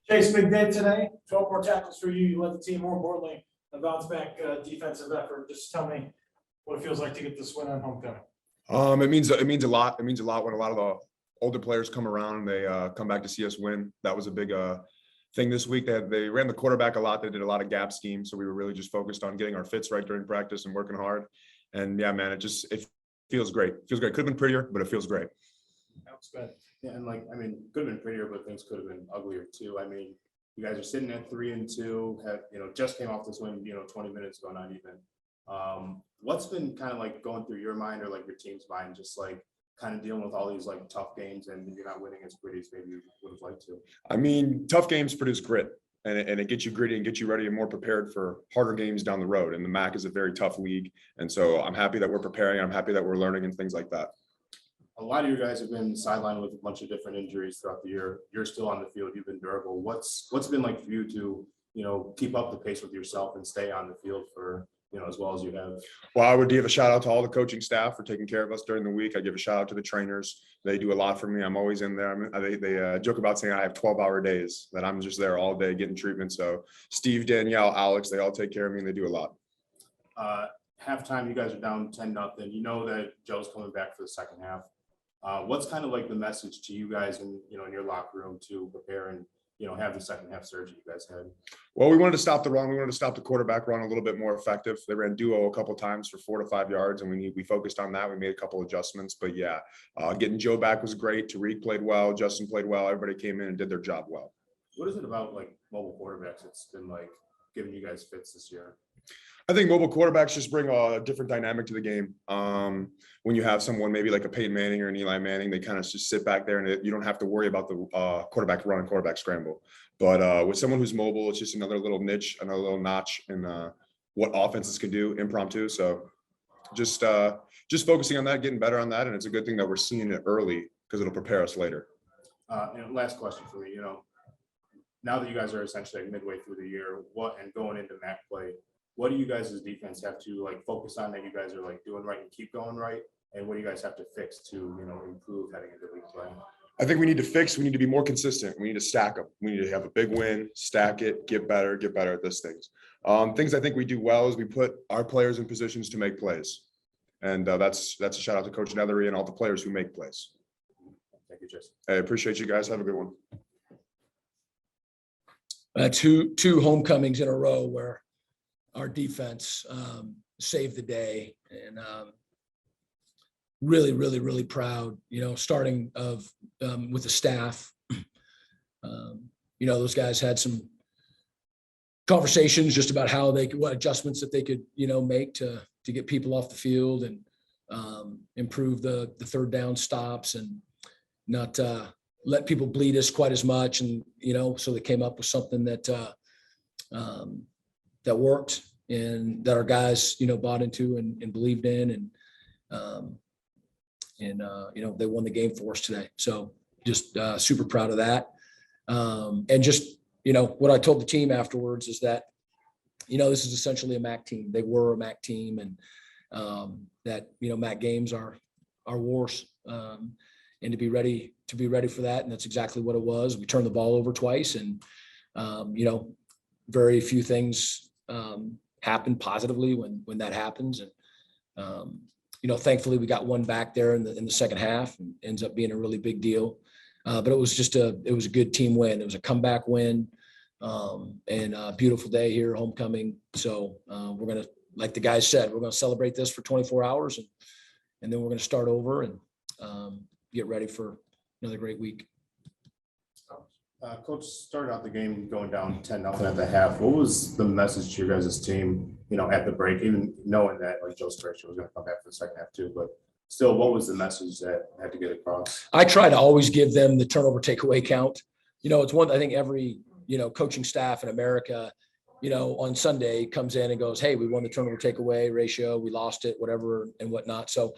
Chase, big day today. 12 more tackles for you. You led the team. More importantly, a bounce back defensive effort. Just tell me what it feels like to get this win on homecoming. It means a lot. It means a lot when a lot of the older players come around and they come back to see us win. That was a big thing this week. They ran the quarterback a lot. They did a lot of gap schemes, so we were really just focused on getting our fits right during practice and working hard. And yeah, man, it feels great. It feels great. Could have been prettier, but it feels great. That's good. Yeah, and could have been prettier, but things could have been uglier too. I mean, you guys are sitting at 3-2, have, just came off this win, 20 minutes ago, not even. What's been kind of going through your mind or your team's mind, just kind of dealing with all these tough games and you're not winning as pretty as maybe you would have liked to? I mean, tough games produce grit, and it gets you gritty and gets you ready and more prepared for harder games down the road. And the MAC is a very tough league. And so I'm happy that we're preparing. I'm happy that we're learning and things like that. A lot of you guys have been sidelined with a bunch of different injuries throughout the year. You're still on the field. You've been durable. What's been like for you to, keep up the pace with yourself and stay on the field for, as well as you have? Well, I would give a shout out to all the coaching staff for taking care of us during the week. I give a shout out to the trainers. They do a lot for me. I'm always in there. They joke about saying I have 12-hour days, that I'm just there all day getting treatment. So Steve, Danielle, Alex, they all take care of me and they do a lot. Halftime, you guys are down 10-0. You know that Joe's coming back for the second half. What's kind of the message to you guys in your locker room to prepare and have the second half surge you guys had? Well, we wanted to stop the run. We wanted to stop the quarterback run a little bit more effective. They ran duo a couple of times for 4 to 5 yards, and we focused on that. We made a couple adjustments, but yeah, getting Joe back was great. Tariq played well. Justin played well. Everybody came in and did their job well. What is it about mobile quarterbacks that's been giving you guys fits this year? I think mobile quarterbacks just bring a different dynamic to the game. When you have someone maybe like a Peyton Manning or an Eli Manning, they kind of just sit back there and you don't have to worry about the quarterback run and quarterback scramble. But with someone who's mobile, it's just another little niche, another little notch in what offenses can do impromptu. So just focusing on that, getting better on that. And it's a good thing that we're seeing it early because it'll prepare us later. Last question for me, now that you guys are essentially midway through the year, and going into MAC play, what do you guys as defense have to focus on that you guys are doing right and keep going right? And what do you guys have to fix to, improve heading into league play? I think we need to be more consistent. We need to stack them. We need to have a big win, stack it, get better at these things. Things I think we do well is we put our players in positions to make plays. And that's a shout out to Coach Nethery and all the players who make plays. Thank you, Jason. I appreciate you guys. Have a good one. Two homecomings in a row where our defense saved the day, and really proud, starting with the staff. Those guys had some conversations just about what adjustments that they could, make to get people off the field and improve the third down stops and not let people bleed us quite as much. And, so they came up with something that worked and that our guys, bought into and believed in. And they won the game for us today. So just super proud of that. And just, what I told the team afterwards is that, this is essentially a MAC team. They were a MAC team, and that, MAC games are wars. And to be ready for that. And that's exactly what it was. We turned the ball over twice, and, very few things happen positively when that happens. And, thankfully we got one back there in the second half, and ends up being a really big deal. But it was a good team win. It was a comeback win, and a beautiful day here, homecoming. So we're going to, like the guys said, we're going to celebrate this for 24 hours and then we're going to start over and get ready for another great week. Coach started out the game going down 10-0 at the half. What was the message to your guys' team, at the break, even knowing that Joe Sprecher was going to come back for the second half too, but still, what was the message that had to get across? I try to always give them the turnover takeaway count. It's one, I think every, coaching staff in America, on Sunday comes in and goes, hey, we won the turnover takeaway ratio. We lost it, whatever and whatnot. So,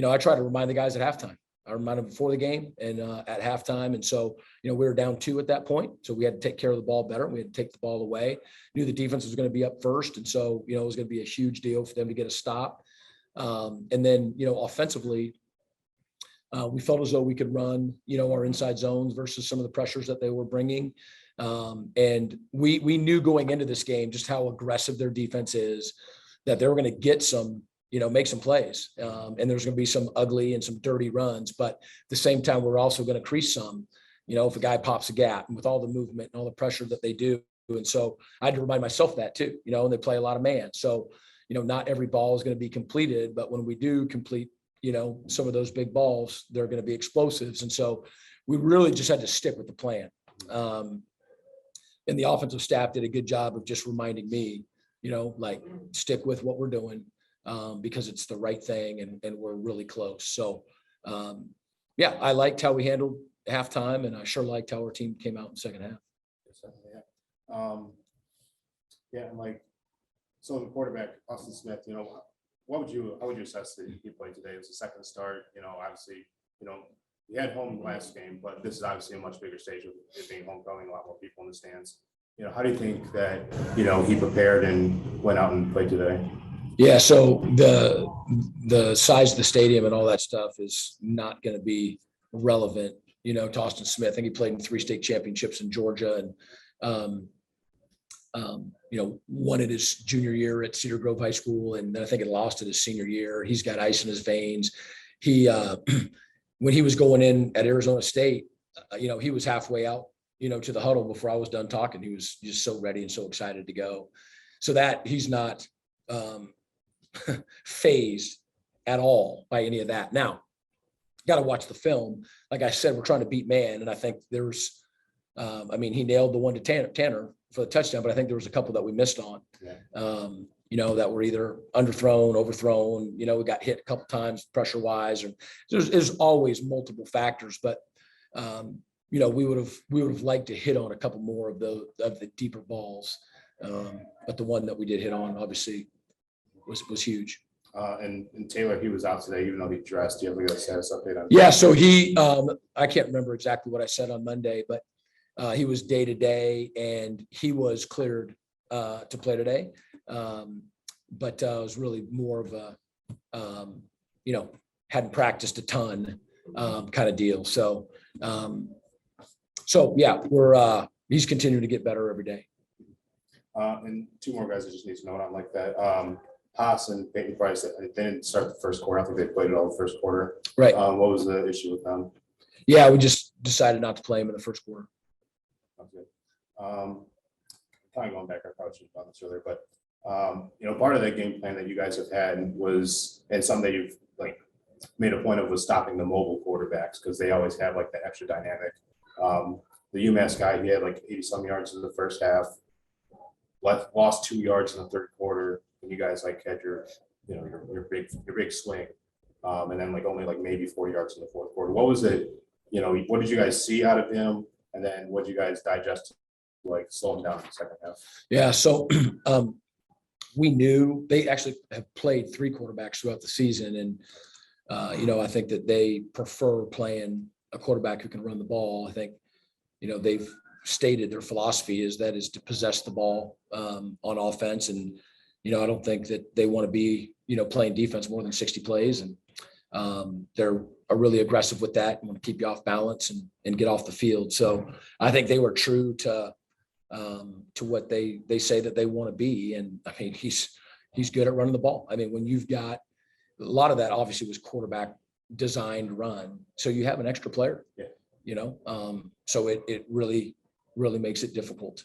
I try to remind the guys at halftime. I reminded them before the game and at halftime. And so, we were down 2 at that point. So we had to take care of the ball better. We had to take the ball away. Knew the defense was going to be up first. And so, it was going to be a huge deal for them to get a stop. And then, offensively, we felt as though we could run, our inside zones versus some of the pressures that they were bringing. And we knew going into this game just how aggressive their defense is, that they were going to get some, make some plays. And there's going to be some ugly and some dirty runs. But at the same time, we're also going to crease some, if a guy pops a gap, and with all the movement and all the pressure that they do. And so I had to remind myself that too, and they play a lot of man. So, not every ball is going to be completed, but when we do complete, some of those big balls, they're going to be explosives. And so we really just had to stick with the plan. And the offensive staff did a good job of just reminding me, stick with what we're doing, because it's the right thing and we're really close. So, I liked how we handled halftime, and I sure liked how our team came out in the second half. And so the quarterback, Toston Smith, how would you assess that he played today? It was the second start, obviously, we had home last game, but this is obviously a much bigger stage of it being homecoming, a lot more people in the stands. How do you think that, he prepared and went out and played today? Yeah, so the size of the stadium and all that stuff is not going to be relevant. Toston Smith, I think he played in 3 state championships in Georgia, and won it his junior year at Cedar Grove High School, and then I think it lost it his senior year. He's got ice in his veins. He when he was going in at Arizona State, he was halfway out, to the huddle before I was done talking. He was just so ready and so excited to go. So that he's not phased at all by any of that. Now, got to watch the film. Like I said, we're trying to beat man, and I think there's, he nailed the one to Tanner for the touchdown, but I think there was a couple that we missed on, that were either underthrown, overthrown. We got hit a couple times pressure wise, or there's always multiple factors, but we would have liked to hit on a couple more of the deeper balls. But the one that we did hit on obviously was huge. And Taylor, he was out today, even though he dressed. Do you have a status update on? Yeah, so he, I can't remember exactly what I said on Monday, but he was day to day, and he was cleared to play today. But it was really more of a, hadn't practiced a ton kind of deal. So, he's continuing to get better every day. And 2 more guys I just need to know, not like that. Haas and Peyton Price, they didn't start the first quarter. I think they played it all the first quarter. Right. What was the issue with them? Yeah, we just decided not to play him in the first quarter. Okay. Kind of going back, I probably should have done this earlier, but part of that game plan that you guys have had was, and something that you've made a point of, was stopping the mobile quarterbacks, because they always have the extra dynamic. The UMass guy, he had 80-some yards in the first half, lost 2 yards in the third quarter, and you guys had your big swing, and then only maybe 4 yards in the fourth quarter. What was it? What did you guys see out of him, and then what did you guys digest to slow him down in the second half? Yeah, so we knew they actually have played 3 quarterbacks throughout the season, and I think that they prefer playing a quarterback who can run the ball. I think they've stated their philosophy is to possess the ball on offense, and I don't think that they want to be playing defense more than 60 plays, and they're really aggressive with that and want to keep you off balance and get off the field. So I think they were true to what they say that they want to be, and he's good at running the ball. When you've got a lot of that, obviously was quarterback designed run, so you have an extra player. Yeah. So it really makes it difficult.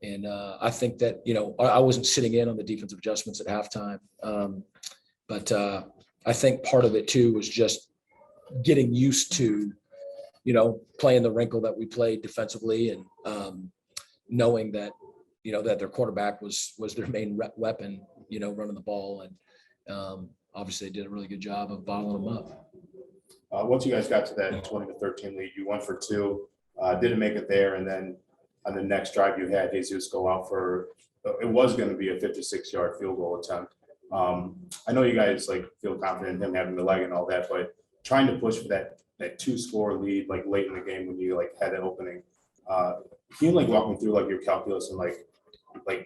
And I think that, I wasn't sitting in on the defensive adjustments at halftime. But I think part of it too was just getting used to, playing the wrinkle that we played defensively, and knowing that, that their quarterback was their main weapon, running the ball. And obviously they did a really good job of bottling them up. Once you guys got to that 20-13 lead, you went for 2, didn't make it there, and then on the next drive you had Jesus go out for, it was going to be a 56-yard field goal attempt. I know you guys feel confident in him having the leg and all that, but trying to push for that 2-score lead late in the game when you had an opening, can you walk me through your calculus and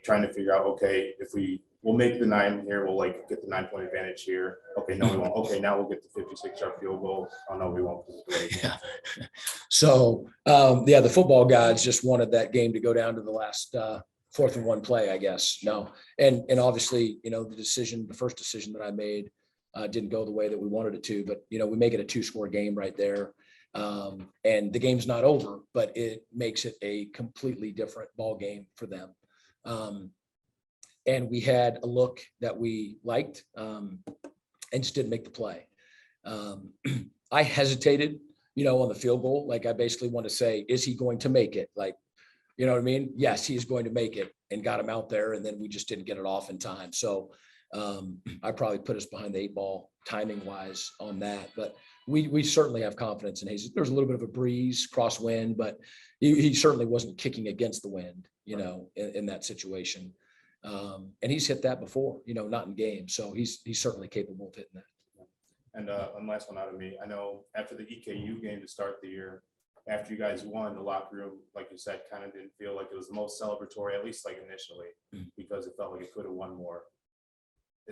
trying to figure out, okay, if we we'll make the 9 here. We'll like get the 9-point advantage here. Okay, no, we won't. Okay, now we'll get the 56-yard field goal. Oh no, we won't. Yeah. So, yeah, the football gods just wanted that game to go down to the last 4th and 1 play, I guess. No. And obviously, the first decision that I made didn't go the way that we wanted it to, but, we make it a 2-score game right there. And the game's not over, but it makes it a completely different ball game for them. And we had a look that we liked and just didn't make the play. I hesitated, on the field goal. Like, I basically want to say, is he going to make it? Like, you know what I mean? Yes, he's going to make it, and got him out there. And then we just didn't get it off in time. So I probably put us behind the 8 ball timing wise on that, but we certainly have confidence in Hayes. There's a little bit of a breeze, crosswind, but he certainly wasn't kicking against the wind, in that situation. And he's hit that before, not in games. So he's certainly capable of hitting that. And one last one out of me. I know after the EKU game to start the year, after you guys won, the locker room, like you said, kind of didn't feel like it was the most celebratory, at least like initially, because it felt like it could have won more.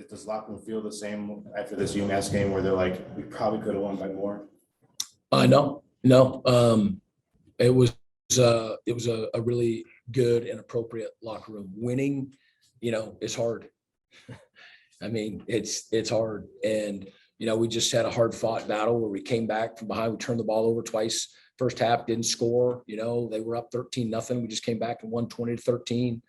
Does locker room feel the same after this UMass game where they're like, we probably could have won by more? No. It was a really good and appropriate locker room. Winning, is hard. I mean, it's hard. And, we just had a hard fought battle where we came back from behind. We turned the ball over twice. First half, didn't score. They were up 13-0. We just came back and won 20-13.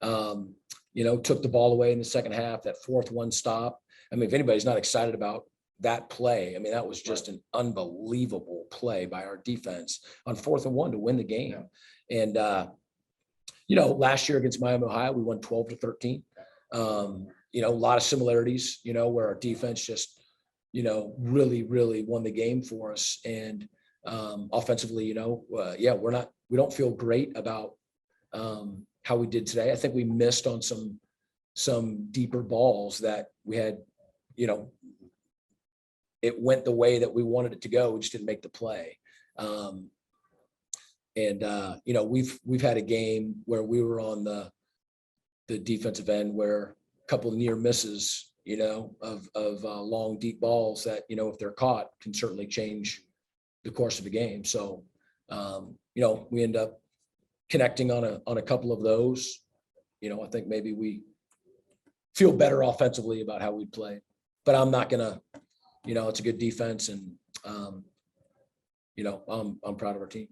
Took the ball away in the second half, that 4th one stop. I mean, if anybody's not excited about that play, I mean, that was just an unbelievable play by our defense on 4th and 1 to win the game. Yeah. And, last year against Miami, Ohio, we won 12-13. A lot of similarities, where our defense just, really, really won the game for us. And offensively, we don't feel great about how we did today. I think we missed on some deeper balls that we had, it went the way that we wanted it to go. We just didn't make the play. We've had a game where we were on the defensive end where a couple of near misses, of long, deep balls that, if they're caught, can certainly change the course of the game. So, we end up connecting on a couple of those. I think maybe we feel better offensively about how we play, but I'm not gonna, it's a good defense, and I'm proud of our team.